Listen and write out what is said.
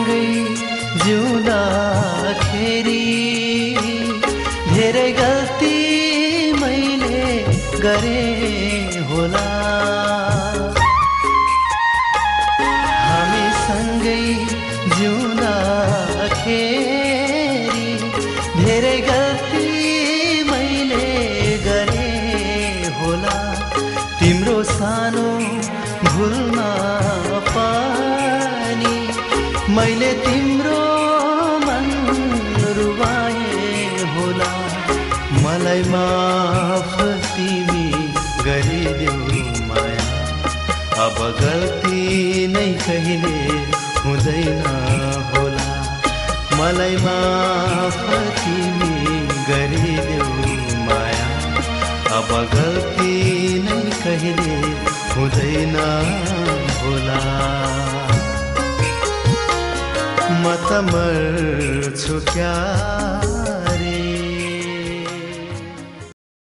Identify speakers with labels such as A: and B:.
A: सँगै जिउँदाखेरि धेरै गल्ती मैले गरे होला। हामी सँगै जिउँदाखेरि धेरै गल्ती मैले गरे होला। तिम्रो सानो भुलमा पनि मैले तिम्रो मन रुवाए होला। मलाई माफ तिमी गरिदेऊ माया, अब गल्ती नै कहिले हुँदैन होला। मलाई माफ तिमी गरिदेऊ माया, अब गल्ती नै कहिले हुँदैन होला। म त मर्छु क्या